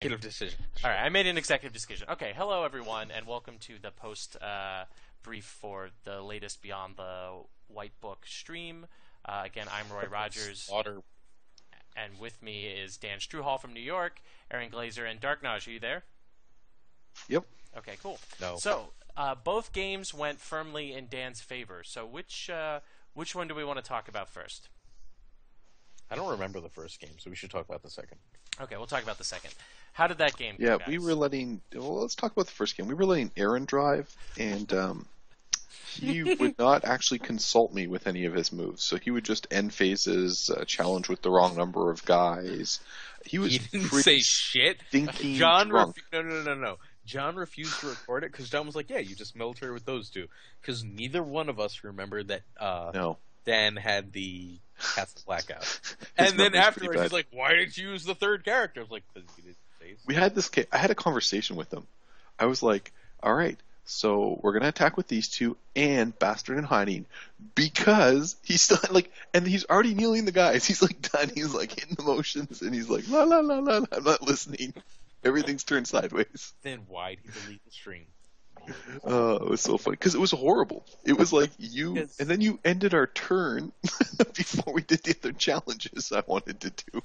Executive decision. All right, I made an executive decision. Okay, hello everyone, and welcome to the post brief for the latest Beyond the White Book stream. Again, I'm Roy Rogers, and with me is Dan Struhall from New York, Aaron Glazer, and Darknage. Are you there? Yep. Okay, cool. No. So both games went firmly in Dan's favor. So which one do we want to talk about first? I don't remember the first game, so we should talk about the second. Okay, we'll talk about the second. How did that game go, Yeah, guys? we were letting. Well, let's talk about the first game. We were letting Aaron drive, and he would not actually consult me with any of his moves. So he would just end phases, challenge with the wrong number of guys. He didn't say shit. Thinking John drunk. No. John refused to record it because John was like, "Yeah, you just military with those two." Because neither one of us remembered that. No. Dan had the Cat's Blackout. His And then memory's afterwards, pretty he's like, "Why didn't you use the third character?" I was like, "Because you didn't say so." We had this. I had a conversation with him. I was like, "All right, so we're gonna attack with these two and Bastard in Hiding because he's still like, and he's already kneeling the guys. He's like done. He's like hitting the motions, and he's like, la la la la. I'm not listening. Everything's turned sideways." Then why'd he delete the stream? It was so funny because it was horrible. It was like and then you ended our turn before we did the other challenges I wanted to do.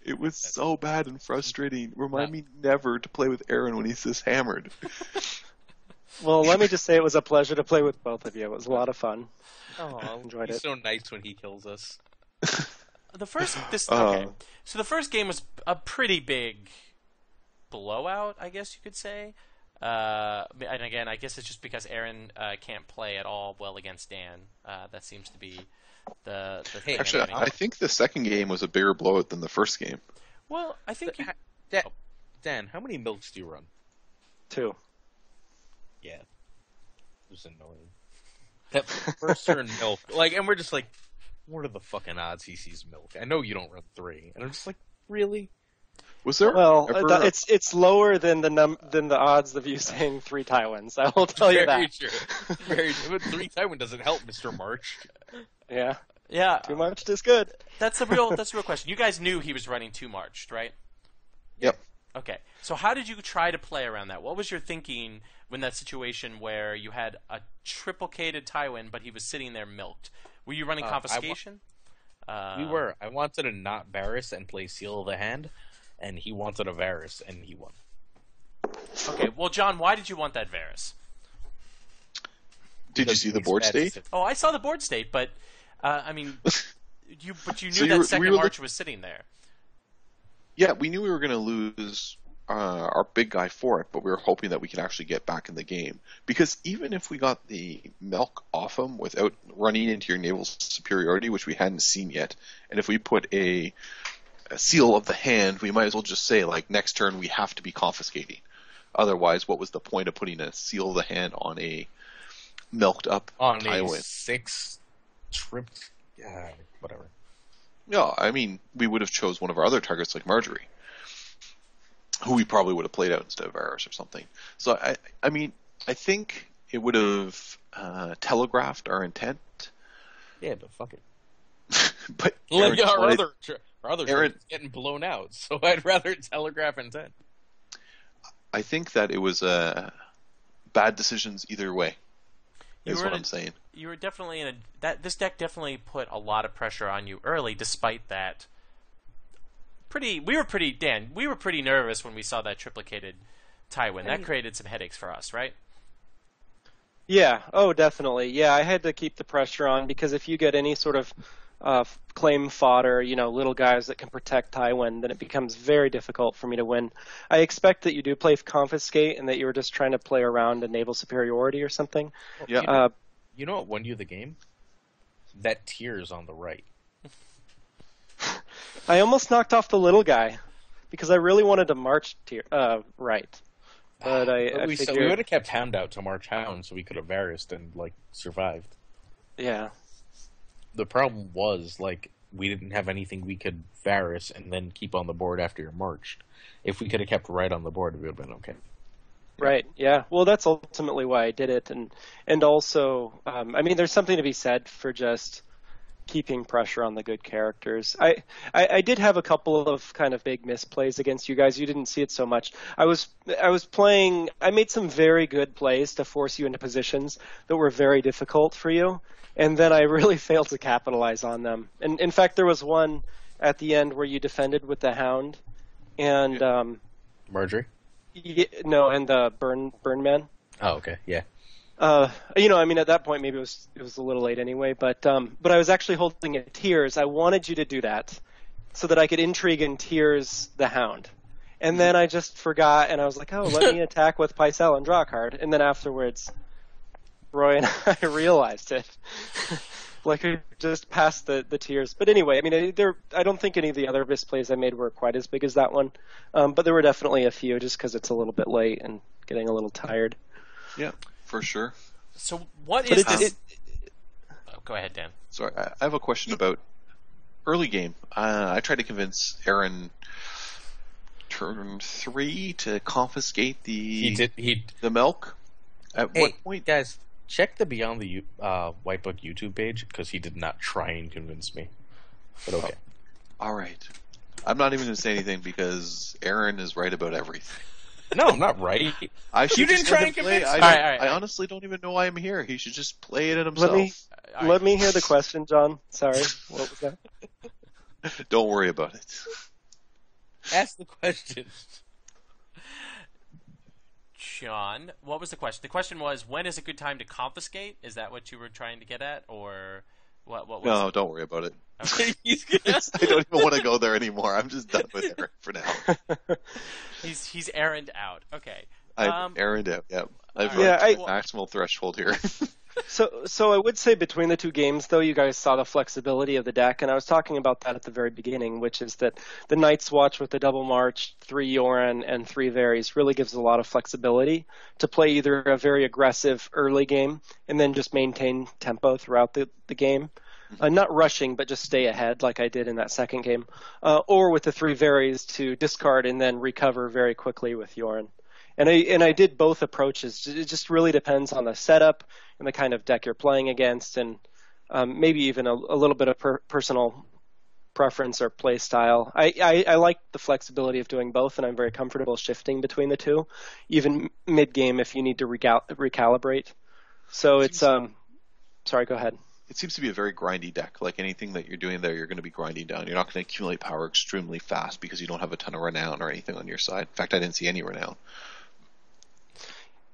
It was so bad and frustrating. Remind me never to play with Aaron when he's this hammered. Well, let me just say it was a pleasure to play with both of you. It was a lot of fun. Oh, enjoyed he's it. so nice when he kills us. Okay. So the first game was a pretty big blowout, I guess you could say. And again, I guess it's just because Aaron can't play at all well against Dan. That seems to be the thing. Actually, I think the second game was a bigger blowout than the first game. Well, I think Dan, how many milks do you run? 2. Yeah. It was annoying. That first turn milk. And we're just like, what are the fucking odds he sees milk? I know you don't run 3. And I'm just like, really? Was there ever... it's lower than the odds of you saying 3 Tywins. I will tell you that. True. Very true. But 3 Tywin doesn't help, Mr. March. Yeah. Yeah. Too much is good. That's a real question. You guys knew he was running 2 Marched, right? Yep. Okay. So how did you try to play around that? What was your thinking when that situation where you had a triplicated Tywin, but he was sitting there milked? Were you running confiscation? We were. I wanted to not Varys and play Seal of the Hand, and he wanted a Varys, and he won. Okay. Well, John, why did you want that Varys? Did you see the board state? Oh, I saw the board state, but I mean, you knew So that second March was sitting there. Yeah, we knew we were going to lose our big guy for it, but we were hoping that we could actually get back in the game. Because even if we got the milk off him without running into your naval superiority, which we hadn't seen yet, and if we put a seal of the hand, we might as well just say, like, next turn we have to be confiscating. Otherwise, what was the point of putting a seal of the hand on a milked up Tywin? A 6 tripped, whatever. Yeah, I mean, we would have chose one of our other targets like Marjorie, who we probably would have played out instead of Varys or something. So, I mean, I think it would have telegraphed our intent. Yeah, but fuck it. But our other Aaron, getting blown out, so I'd rather telegraph intent. I think that it was bad decisions either way. Is what I'm saying. You were definitely this deck definitely put a lot of pressure on you early, despite that. We were pretty nervous when we saw that triplicated Tywin. That created some headaches for us, right? Yeah. Oh, definitely. Yeah, I had to keep the pressure on because if you get any sort of claim fodder, little guys that can protect Tywin, then it becomes very difficult for me to win. I expect that you do play confiscate and that you were just trying to play around a naval superiority or something. Yeah. You know what won you the game? That tears on the right. I almost knocked off the little guy because I really wanted to march right. But we would have kept Hound out to march Hound so we could have Varys and survived. Yeah. The problem was, we didn't have anything we could Varys and then keep on the board after you're marched. If we could have kept right on the board, it would have been okay. Right, yeah. Well, that's ultimately why I did it. And also, there's something to be said for just keeping pressure on the good characters. I did have a couple of kind of big misplays against you guys. You didn't see it so much. I was playing. I made some very good plays to force you into positions that were very difficult for you, and then I really failed to capitalize on them. And in fact, there was one at the end where you defended with the Hound, and Marjorie. And the Burn Man. Oh, okay, yeah. I mean, at that point, maybe it was a little late anyway, but I was actually holding it Tears. I wanted you to do that so that I could intrigue in Tears the Hound. And then I just forgot, and I was like, oh, let me attack with Pycelle and draw a card. And then afterwards, Roy and I realized it. Like, I just passed the Tears. But anyway, I mean, I don't think any of the other misplays I made were quite as big as that one. But there were definitely a few, just because it's a little bit late and getting a little tired. Yeah. For sure. So what is this? Go ahead, Dan. Sorry, I have a question about early game. I tried to convince Aaron turn 3 to confiscate the milk. At what point? Guys, check the Beyond the White Book YouTube page, because he did not try and convince me. But okay. All right. I'm not even going to say anything because Aaron is right about everything. No, I'm not right. You didn't try and convince me. I honestly don't even know why I'm here. He should just play it himself. Let me hear the question, John. Sorry, what was that? Don't worry about it. Ask the question. John, what was the question? The question was, when is a good time to confiscate? Is that what you were trying to get at, or what was No, it? Don't worry about it. Okay. I don't even want to go there anymore. I'm just done with Aaron for now. He's errand out. Okay. I'm errand out. Yeah. I've maximal threshold here. So I would say between the two games, though, you guys saw the flexibility of the deck, and I was talking about that at the very beginning, which is that the Night's Watch with the Double March, 3 Yoren, and 3 Varys really gives a lot of flexibility to play either a very aggressive early game and then just maintain tempo throughout the game. Not rushing, but just stay ahead like I did in that second game. Or with the 3 Varys to discard and then recover very quickly with Yoren. And I did both approaches. It just really depends on the setup and the kind of deck you're playing against, and maybe even a little bit of personal preference or play style. I like the flexibility of doing both, and I'm very comfortable shifting between the two, even mid-game if you need to recalibrate. So it's sorry, go ahead. It seems to be a very grindy deck. Like anything that you're doing there, you're going to be grinding down. You're not going to accumulate power extremely fast because you don't have a ton of renown or anything on your side. In fact, I didn't see any renown.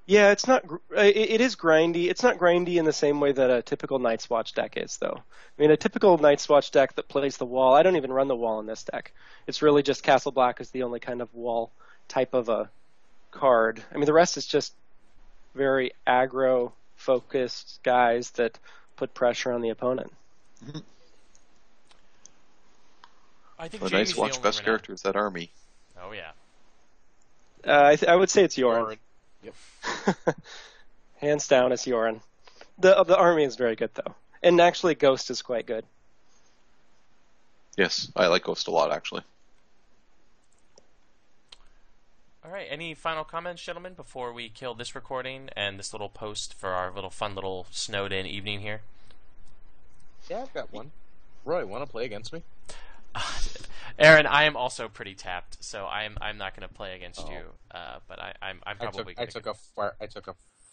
Yeah, it's not. It is grindy. It's not grindy in the same way that a typical Night's Watch deck is, though. I mean, a typical Night's Watch deck that plays the wall. I don't even run the wall in this deck. It's really just Castle Black is the only kind of wall type of a card. I mean, the rest is just very aggro-focused guys that put pressure on the opponent. Mm-hmm. I think the Night's Watch best character is that army. Oh yeah. I would say it's Yoren. Yep. Hands down, it's Yoren. The army is very good, though. And actually, Ghost is quite good. Yes, I like Ghost a lot, actually. All right, any final comments, gentlemen, before we kill this recording and this little post for our little fun little snowed-in evening here? Yeah, I've got one. Roy, want to play against me? Aaron, I am also pretty tapped, so I'm not going to play against you. But I'm probably. I took a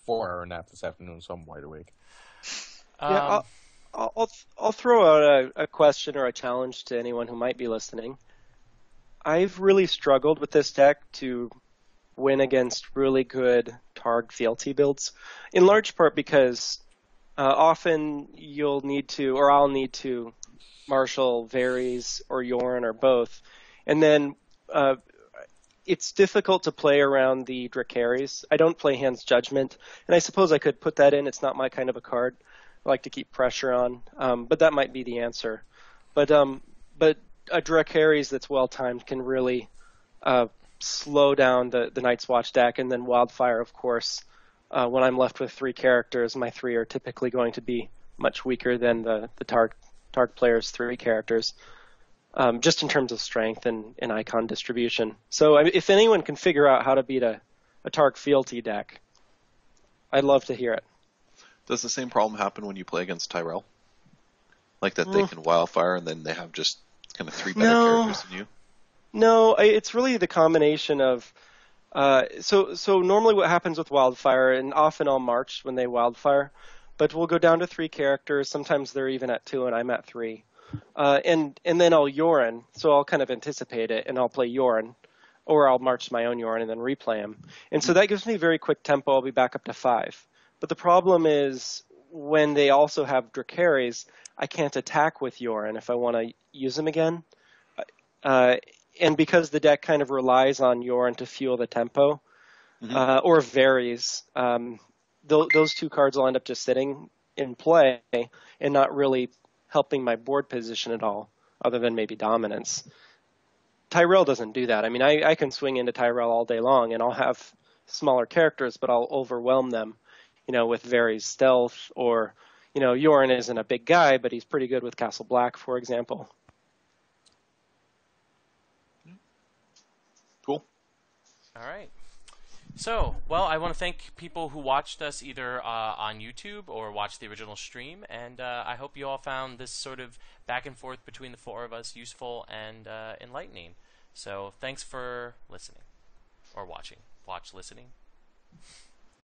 4-hour nap this afternoon, so I'm wide awake. Yeah, I'll throw out a question or a challenge to anyone who might be listening. I've really struggled with this deck to win against really good Targ fealty builds, in large part because often you'll need to, or I'll need to, Marshall, Varys, or Yoren, or both. And then it's difficult to play around the Dracarys. I don't play Hand's Judgment, and I suppose I could put that in. It's not my kind of a card. I like to keep pressure on, but that might be the answer. But a Dracarys that's well-timed can really slow down the Night's Watch deck, and then Wildfire, of course. When I'm left with 3 characters, my 3 are typically going to be much weaker than the Targ player's 3 characters, just in terms of strength and icon distribution. So if anyone can figure out how to beat a Targ fealty deck, I'd love to hear it. Does the same problem happen when you play against Tyrell? Like that they can wildfire and then they have just kind of three better No. characters than you? No, it's really the combination of. So normally what happens with wildfire, and often I'll march when they wildfire, but we'll go down to 3 characters. Sometimes they're even at 2, and I'm at 3. And then I'll Yorin, so I'll kind of anticipate it, and I'll play Yorin, or I'll march my own Yorin and then replay him. And so that gives me very quick tempo. I'll be back up to 5. But the problem is when they also have Dracarys, I can't attack with Yorin if I want to use him again. And because the deck kind of relies on Yorin to fuel the tempo, or varies, those 2 cards will end up just sitting in play and not really helping my board position at all, other than maybe dominance. Tyrell doesn't do that. I mean, I can swing into Tyrell all day long, and I'll have smaller characters, but I'll overwhelm them, with Varys stealth, or, Yorin isn't a big guy, but he's pretty good with Castle Black, for example. Cool. All right. So, well, I want to thank people who watched us either on YouTube or watched the original stream, and I hope you all found this sort of back and forth between the 4 of us useful and enlightening. So, thanks for listening or watching. Listening.